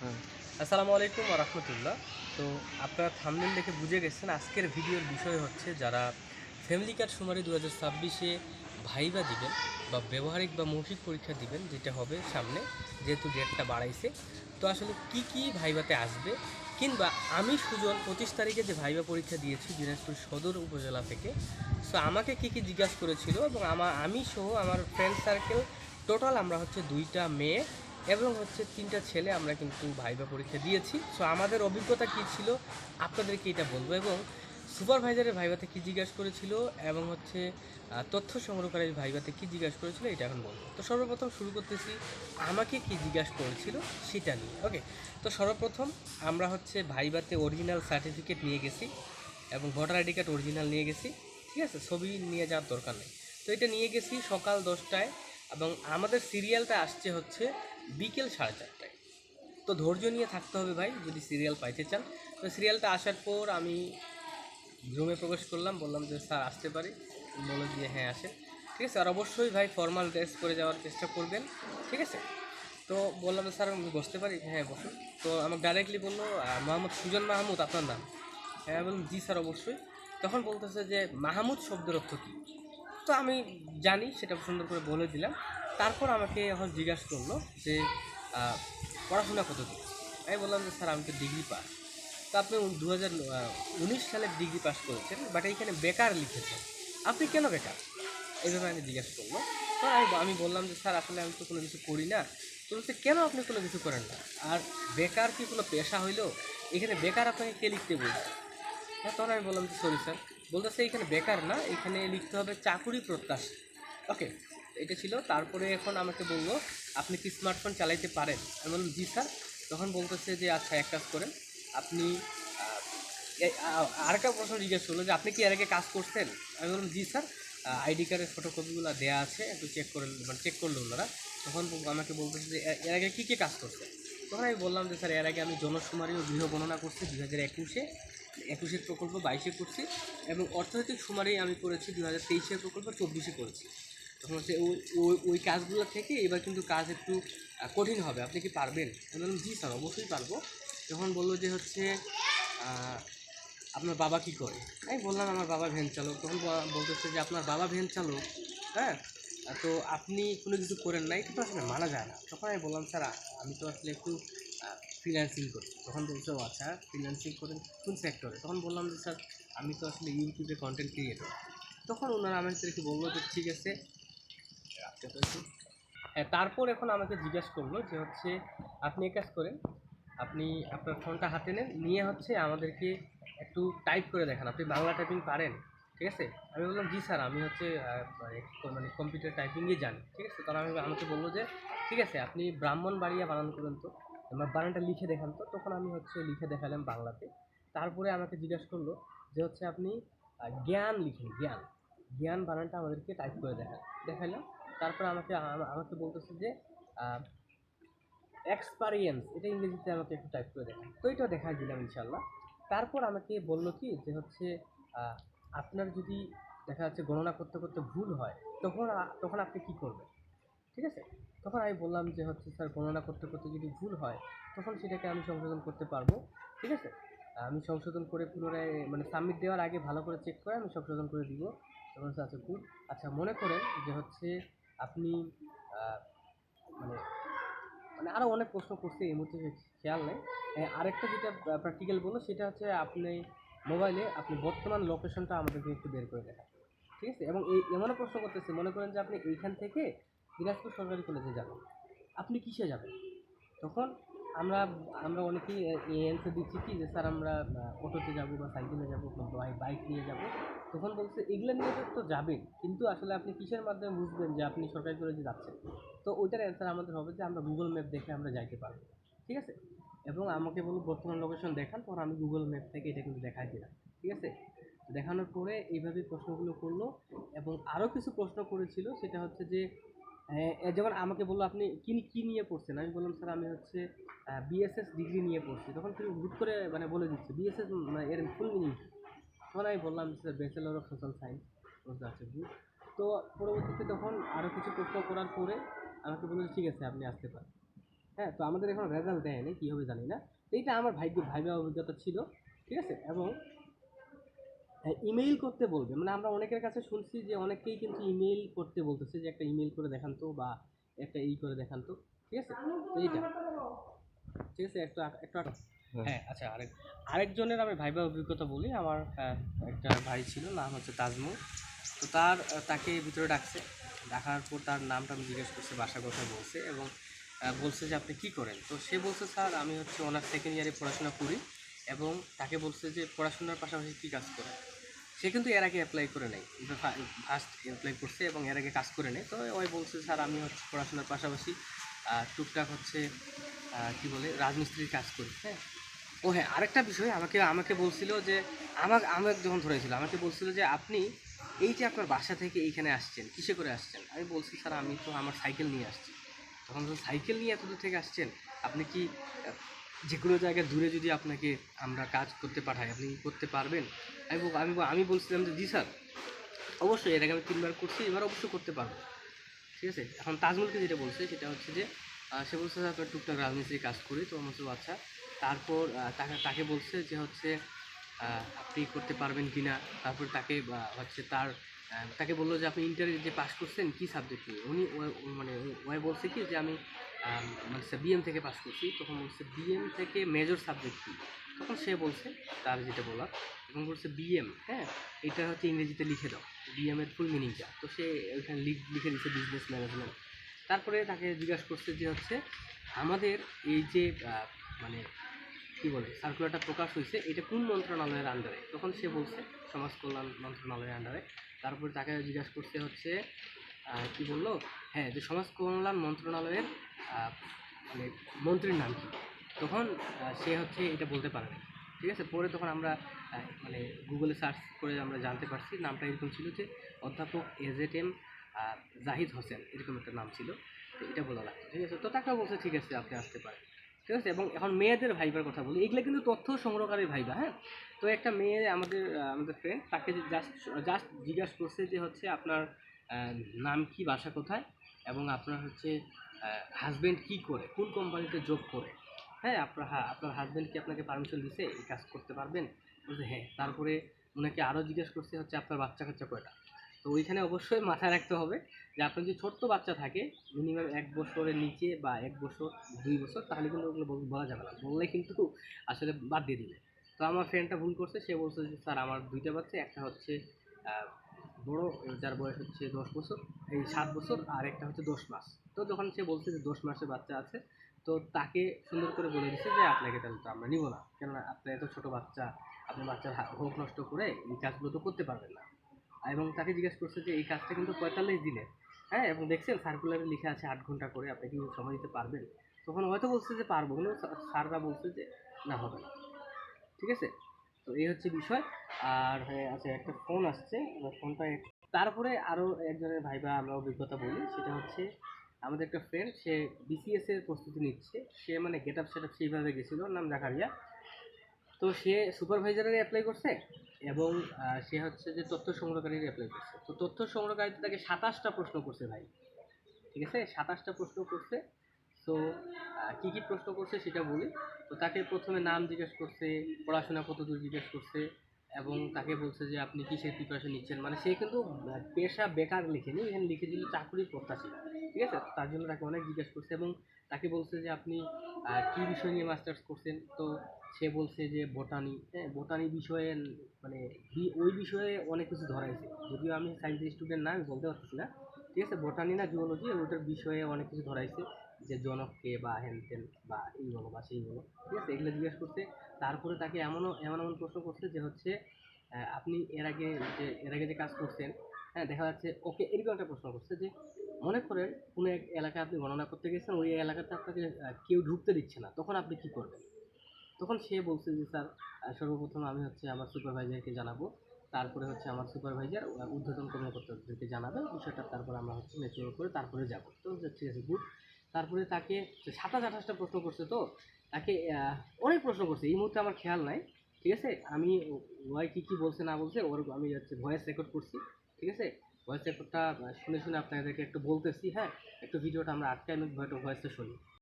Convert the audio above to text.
হুম। আসসালামু আলাইকুম ওয়া রাহমাতুল্লাহ। তো আপনারা থাম্বনেল দেখে বুঝে গেছেন আজকের ভিডিওর বিষয় হচ্ছে যারা ফ্যামিলি কার্ড শুমারি ২০২৬ ভাইবা দিবেন বা ব্যবহারিক বা মৌখিক পরীক্ষা দিবেন যেটা হবে সামনে, যেহেতু ডেটটা বাড়াইছে। তো আসলে কি ভাইভাতে আসবে, কিংবা আমি সুজন ২৫ তারিখে যে ভাইবা পরীক্ষা দিয়েছি দিনাজপুর সদর উপজেলা থেকে। সো আমাকে কি জিজ্ঞাসা করেছিল এবং আমি সহ আমার ফ্রেন্ড সার্কেল টোটাল আমরা হচ্ছে ২টা মেয়ে এবং হচ্ছে ৩টা ছেলে আমরা কিন্তু ভাইবা পরীক্ষা দিয়েছি। সো আমাদের অভিজ্ঞতা কী ছিল আপনাদেরকে এটা বলবো, এবং সুপারভাইজারের ভাইভাতে কী জিজ্ঞাসা করেছিল এবং হচ্ছে তথ্য সংগ্রহকারীর ভাইভাতে কী জিজ্ঞাসা করেছিল এটা এখন বলবো। তো সর্বপ্রথম শুরু করতেছি আমাকে কি জিজ্ঞাসা করেছিল সেটা নিয়ে। ওকে, তো সর্বপ্রথম আমরা হচ্ছে ভাইভাতে অরিজিনাল সার্টিফিকেট নিয়ে গেছি এবং ভোটার আইডি কার্ড অরিজিনাল নিয়ে গেছি। ঠিক আছে, ছবি নিয়ে যাওয়ার দরকার নেই। তো এটা নিয়ে গেছি সকাল 10টায় এবং আমাদের সিরিয়ালটা আসছে হচ্ছে বিকেল 4:30টায়। তো ধৈর্য নিয়ে থাকতে হবে ভাই যদি সিরিয়াল পাইতে চান। তো সিরিয়ালটা আসার পর আমি রুমে প্রবেশ করলাম, বললাম যে স্যার আসতে পারি, বলে দিয়ে হ্যাঁ আসে। ঠিক আছে, আর অবশ্যই ভাই ফর্মাল ড্রেস পরে যাওয়ার চেষ্টা করবেন। ঠিক আছে, তো বললাম যে স্যার আমি বসতে পারি, হ্যাঁ বসুন। তো আমাকে ডাইরেক্টলি বললো মোহাম্মদ সুজন মাহমুদ আপনার নাম? হ্যাঁ বললাম জি স্যার অবশ্যই। তখন বলতেছে যে মাহমুদ শব্দের অর্থ কী? তো আমি জানি, সেটা সুন্দর করে বলে দিলাম। তারপর আমাকে এখন জিজ্ঞাসা করলো যে পড়াশোনা কতদূর। আমি বললাম যে স্যার আমি তো ডিগ্রি পাস। তো আপনি 2019 সালে ডিগ্রি পাস করেছেন, বাট এইখানে বেকার লিখেছেন, আপনি কেন বেকার? এইভাবে আমি জিজ্ঞাসা করলো। তো আমি বললাম যে স্যার আসলে আমি তো কোনো কিছু করি না। তো বলছে কেন আপনি কোনো কিছু করেন না? আর বেকার কি কোনো পেশা হইলো? এখানে বেকার আপনাকে কে লিখতে বলছে? হ্যাঁ, তখন আমি বললাম যে সরি স্যার। বলতেছে এখানে বেকার না, এখানে লিখতে হবে চাকুরি প্রত্যাশী। ওকে, এটা ছিল। তারপরে এখন আমাকে বললো আপনি কি স্মার্টফোন চালাইতে পারেন? আমি বললাম জি স্যার। তখন বলতেছে যে আচ্ছা এক কাজ করেন, আপনি আরেকটা প্রশ্ন জিজ্ঞেস করলো যে আপনি কি এর আগে কাজ করছেন? আমি বললাম জি স্যার। আইডি কার্ডের ফটোকপিগুলো দেওয়া আছে, একটু চেক করে, মানে চেক করলো ওনারা। তখন আমাকে বলতেছে যে এর আগে কী কাজ করছে? তখন আমি বললাম যে স্যার এর আগে আমি জনশুমারি ও গৃহ গণনা করছি 2021-এ, 21-এর প্রকল্প 22-এ করছি, এবং অর্থনৈতিক শুমারি আমি করেছি 2023-এর প্রকল্প 24-এ করেছি। তখন হচ্ছে ওই ওই ওই কাজগুলো থেকে এবার কিন্তু কাজ একটু কঠিন হবে, আপনি কি পারবেন? আমি বললাম জি স্যার অবশ্যই পারবো। তখন বললো যে হচ্ছে আপনার বাবা কী করে? আমি বললাম আমার বাবা ভ্যান চালক। তখন বলতেছে যে আপনার বাবা ভ্যান চালক, হ্যাঁ? তো আপনি কোনো কিছু করেন না, এটা তো আসলে মানা যায় না। তখন আমি বললাম স্যার আমি তো আসলে একটু ফ্রিল্যান্সিং করি। তখন বলছে ও আচ্ছা ফ্রিল্যান্সিং করেন কোন সেক্টরে? তখন বললাম যে স্যার আমি তো আসলে ইউটিউবে কন্টেন্ট ক্রিয়েটর। তখন ওনারা আমাদেরকে বললো যে ঠিক আছে। হ্যাঁ, তারপর এখন আমাকে জিজ্ঞেস করলো যে হচ্ছে আপনি এক কাজ করেন, আপনি আপনার ফোনটা হাতে নেন, নিয়ে হচ্ছে আমাদেরকে একটু টাইপ করে দেখান, আপনি বাংলা টাইপিং পারেন? ঠিক আছে, আমি বললাম জি স্যার আমি হচ্ছে মানে কম্পিউটার টাইপিংই জানি। ঠিক আছে, তখন আমাকে বললো যে ঠিক আছে আপনি ব্রাহ্মণবাড়িয়া বানান করেন তো, আমার বানানটা লিখে দেখান তো। তখন আমি হচ্ছে লিখে দেখালাম বাংলাতে। তারপরে আমাকে জিজ্ঞাসা করলো যে হচ্ছে আপনি জ্ঞান লিখেন, জ্ঞান, জ্ঞান বানানটা আমাদেরকে টাইপ করে দেখালাম। তারপর আমাকে বলতেছে যে এক্সপেরিয়েন্স, এটা ইংরেজিতে আমাকে একটু টাইপ করে দেখান। তো এটাও দেখাই দিলাম ইনশাল্লাহ। তারপর আমাকে বলল কি যে হচ্ছে আহ, আপনার যদি দেখা যাচ্ছে গণনা করতে করতে ভুল হয়, তখন আপনি কি করবেন? ঠিক আছে, তখন আমি বললাম যে হচ্ছে স্যার গণনা করতে করতে যদি ভুল হয় তখন সেটাকে আমি সংশোধন করতে পারবো। ঠিক আছে, আমি সংশোধন করে পুনরায় মানে সাবমিট দেওয়ার আগে ভালো করে চেক করে আমি সংশোধন করে দিব। তখন হচ্ছে আচ্ছা গুড। আচ্ছা মনে করেন যে হচ্ছে আপনি আহ, মানে মানে আরও অনেক প্রশ্ন করছে, এই মুহূর্তে খেয়াল নেই। আরেকটা যেটা প্র্যাকটিক্যাল বললো সেটা হচ্ছে আপনি মোবাইলে আপনি বর্তমান লোকেশনটা আমাদেরকে একটু বের করে দেখান। ঠিক আছে, এবং এমনও প্রশ্ন করতেছে মনে করেন যে আপনি এইখান থেকে দিনাজপুর সরকারি কলেজে যাবেন, আপনি কিসে যাবেন? তখন আমরা আমরা অনেকেই অ্যান্সার দিচ্ছি কি যে স্যার আমরা অটোতে যাবো বা সাইকেলে যাবো বা বাইক নিয়ে যাব। তখন বলছে এগুলো নিয়ে তো যাবেন, কিন্তু আসলে আপনি কিসের মাধ্যমে বুঝবেন যে আপনি সরকারি কলেজে যাচ্ছেন? তো ওইটার অ্যান্সার আমাদের হবে যে আমরা গুগল ম্যাপ দেখে আমরা যাইতে পারবো। ঠিক আছে, এবং আমাকে বললো বর্তমান লোকেশন দেখান, তখন আমি গুগল ম্যাপ থেকে এটা কিন্তু দেখাই দিলাম। ঠিক আছে, দেখানোর পরে এইভাবে প্রশ্নগুলো করলো, এবং আরও কিছু প্রশ্ন করেছিল। সেটা হচ্ছে যে যেমন আমাকে বললো আপনি কি নিয়ে পড়ছেন? আমি বললাম স্যার আমি হচ্ছে বিএসএস ডিগ্রি নিয়ে পড়ছি। তখন তিনি হুট করে মানে বলে দিচ্ছে বিএসএস এর ফুল মিনিং কী? তখন আমি বললাম sir bachelor of social science. বলতে আছে গুড। তো পরবর্তীতে তখন আরও কিছু প্রশ্ন করার পরে আমাকে বললো ঠিক আছে আপনি আসতে পারেন। হ্যাঁ, তো আমাদের এখন রেজাল্ট দেয়নি, কী হবে জানি না। তো এইটা আমার ভাইবা অভিজ্ঞতা ছিল, ঠিক আছে। এবং ইমেইল করতে বলবে, মানে আমরা অনেকের কাছে শুনছি যে অনেকেই কিন্তু ইমেইল করতে বলতেছে যে একটা ইমেইল করে দেখান তো, বা একটা করে দেখান তো, ঠিক আছে। তো এইটা ঠিক আছে, একটা একটা হ্যাঁ আচ্ছা, আরেকজনের আমি ভাইবা অভিজ্ঞতা বলি। আমার একটা ভাই ছিল, নাম হচ্ছে তাজমুল। তো তাকে ভিতরে ডাকছে, ডাকার পর তার নামটা আমি জিজ্ঞেস করছি, বাসা কোথায় বলছে, এবং বলছে যে আপনি কী করেন। তো সে বলছে স্যার আমি হচ্ছে অনার্স সেকেন্ড ইয়ারে পড়াশোনা করি। এবং তাকে বলছে যে পড়াশোনার পাশাপাশি কী কাজ করে। সে কিন্তু এর আগে অ্যাপ্লাই করে নেই, ফার্স্ট অ্যাপ্লাই করছে এবং এর আগে কাজ করে নেই। তো ওই বলছে স্যার আমি হচ্ছে পড়াশোনার পাশাপাশি টুকটাক হচ্ছে কী বলে রাজমিস্ত্রির কাজ করি। হ্যাঁ, ও হ্যাঁ, আরেকটা বিষয় আমাকে আমাকে বলছিল যে আমাকে যখন ধরেছিল আমাকে বলছিল যে আপনি এই যে আপনার বাসা থেকে এইখানে আসছেন কিসে করে আসছেন। আমি বলছি স্যার আমি তো আমার সাইকেল নিয়ে আসছি। তখন তো সাইকেল নিয়ে এত দূর থেকে আসছেন, আপনি কি যে কোনো জায়গায় দূরে যদি আপনাকে আমরা কাজ করতে পাঠাই আপনি কি করতে পারবেন? আমি বলছিলাম যে জি স্যার, অবশ্যই এর আগে আমি 3 বার করছি, এবার অবশ্যই করতে পারবো। ঠিক আছে, এখন তাজমুলকে যেটা বলছে সেটা হচ্ছে যে সে বলছে যে আপনার টুকটাক রাজমিস্ত্রি কাজ করি। তো আমার তো আচ্ছা। তারপর তাকে বলছে যে হচ্ছে আপনি করতে পারবেন কি না। তারপর তাকে হচ্ছে তাকে বললো যে আপনি ইন্টারে যে পাস করছেন কী সাবজেক্ট নিয়ে। মানে ওই বলছে কি যে আমি মানে বিএম থেকে পাস করছি। তখন বলছে বিএম থেকে মেজর সাবজেক্ট কী। তখন সে বলছে তার যেটা বলার, এবং বলছে বিএম, হ্যাঁ এটা হচ্ছে ইংরেজিতে লিখে দাও বিএম এর ফুল মিনিংটা। তো সে ওইখানে লিখে দিচ্ছে বিজনেস ম্যানেজমেন্ট। তারপরে তাকে জিজ্ঞাসা করছে যে হচ্ছে আমাদের এই যে মানে কী বলে সার্কুলারটা প্রকাশ হয়েছে এটা কোন মন্ত্রণালয়ের আন্ডারে। তখন সে বলছে সমাজ কল্যাণ মন্ত্রণালয়ের আন্ডারে। তারপরে তাকে জিজ্ঞাসা করতে হচ্ছে কী বললো, হ্যাঁ যে সমাজ কল্যাণ মন্ত্রণালয়ের মানে মন্ত্রীর নাম কী। তখন সে হচ্ছে এটা বলতে পারে না। ঠিক আছে, পরে তখন আমরা মানে গুগলে সার্চ করে আমরা জানতে পারছি নামটা এরকম ছিল যে অধ্যাপক এজেড এম জাহিদ হোসেন, এরকম একটা নাম ছিল। তো এটা বলা লাগতো, ঠিক আছে। তো তাকে বলছে ঠিক আছে আপনি আসতে পারেন, ঠিক আছে। এবং এখন মেয়েদের ভাইবার কথা বলি, এগুলো কিন্তু তথ্য সংগ্রহকারী ভাইবা। হ্যাঁ, তো একটা মেয়ে আমাদের ফ্রেন্ড তাকে জাস্ট জিজ্ঞাসা করছে যে হচ্ছে আপনার নাম কি, বাসা কোথায়, এবং আপনার হচ্ছে হাজব্যান্ড কী করে, কোন কোম্পানিতে জব করে। হ্যাঁ, আপনার হাজব্যান্ড কি আপনাকে পারমিশন দিছে এই কাজ করতে পারবেন। বলছে হ্যাঁ। তারপরে ওনাকে আরও জিজ্ঞেস করছে হচ্ছে আপনার বাচ্চা কাচ্চা কয়টা। তো ওইখানে অবশ্যই মাথায় রাখতে হবে যে আপনার যদি ছোট্ট বাচ্চা থাকে মিনিমাম 1 বছরের নিচে বা 1 বছর 2 বছর, তাহলে কিন্তু ওগুলো বলা যাবে না, বললে কিন্তু আসলে বাদ দিয়ে দিবে। তো আমার ফ্রেন্ডটা ভুল করছে, সে বলছে যে স্যার আমার 2টা বাচ্চা, একটা হচ্ছে বড়, যার বয়স হচ্ছে 10 বছর, এই 7 বছর, আর একটা হচ্ছে 10 মাস। তো যখন সে বলছে যে 10 মাসের বাচ্চা আছে, তো তাকে সুন্দর করে বলে দিচ্ছে যে আপনাকে তাহলে তো আমরা নিব না, কেননা আপনার এত ছোটো বাচ্চা, আপনি বাচ্চার হোক নষ্ট করে এই কাজগুলো তো করতে পারবেন না। এবং তাকে জিজ্ঞেস করছে যে এই কাজটা কিন্তু 45 দিনের। হ্যাঁ, এবং দেখছেন সার্কুলারে লিখে আছে 8 ঘন্টা করে, আপনি কি সময় দিতে পারবেন। তখন হয়তো বলছে যে পারবো, কিন্তু স্যাররা বলছে যে না, হবে না। ঠিক আছে, তো এই হচ্ছে বিষয়। আর হ্যাঁ আচ্ছা, একটা ফোন আসছে, আমার ফোনটা তারপরে আরও একজনের ভাইবা আমরা অভিজ্ঞতা বলি, সেটা হচ্ছে আমাদের একটা ফ্রেন্ড, সে বিসিএস এর প্রস্তুতি নিচ্ছে। সে মানে গেট আপ সেট আপ সেইভাবে গেছিলো, নাম জাকারিয়া। তো সে সুপারভাইজারের অ্যাপ্লাই করছে, এবং সে হচ্ছে যে তথ্য সংগ্রহকারীর অ্যাপ্লাই করছে। তো তথ্য সংগ্রহকারীতে তাকে 27টা প্রশ্ন করছে ভাই, ঠিক আছে, 27টা প্রশ্ন করছে। সো কী কী প্রশ্ন করছে সেটা বলি। তো তাকে প্রথমে নাম জিজ্ঞেস করছে, পড়াশোনা কতদূর জিজ্ঞেস করছে, এবং তাকে বলছে যে আপনি কিসের প্রিপারেশন নিচ্ছেন। মানে সে কিন্তু পেশা বেকার লিখেনি, এখানে লিখে দিল চাকরির প্রত্যাশী। ঠিক আছে, তার জন্য তাকে অনেক জিজ্ঞেস করছে, এবং তাকে বলছে যে আপনি কী বিষয় নিয়ে মাস্টার্স করছেন। তো সে বলছে যে বোটানি। হ্যাঁ, বোটানি বিষয়ে মানে ওই বিষয়ে অনেক কিছু ধরাইছে, যদিও আমি সায়েন্স স্টুডেন্ট না, আমি বলতে পারছি না। ঠিক আছে, বোটানি না জুওলজি, ওটার বিষয়ে অনেক কিছু ধরাইছে, যে জনককে বা হ্যান ত্যান বা এই বলো বা সেই বলো। ঠিক আছে, এগুলো জিজ্ঞেস করছে। তারপরে তাকে এমন এমন প্রশ্ন করছে যে হচ্ছে আপনি এর আগে যে কাজ করছেন, হ্যাঁ দেখা যাচ্ছে ওকে এরকম একটা প্রশ্ন করছে যে মনে করেন কোনো এক এলাকায় আপনি গণনা করতে গেছেন, ওই এলাকাতে আপনাকে কেউ ঢুকতে দিচ্ছে না, তখন আপনি কী করবেন। তখন সে বলছে যে স্যার সর্বপ্রথম আমি হচ্ছে আমার সুপারভাইজারকে জানাবো, তারপরে হচ্ছে আমার সুপারভাইজার ঊর্ধ্বতন কর্মকর্তাদেরকে জানাবে বিষয়টা, তারপর আমরা হচ্ছে ম্যাচিওর করে তারপরে যাবো। তো ঠিক আছে, গুড। তারপরে তাকে 27-28টা প্রশ্ন করছে। তো তাকে অনেক প্রশ্ন করছে, এই মুহূর্তে আমার খেয়াল নাই। ঠিক আছে, আমি ওয়াই কী বলছে না বলছে ওর আমি হচ্ছে ভয়েস রেকর্ড করছি। ঠিক আছে, ভয়েস রেকর্ডটা শুনে শুনে আপনাদেরকে একটু বলতেছি। হ্যাঁ, একটু ভিডিওটা আমরা আটকে আমি ভয়েসটা শুনি।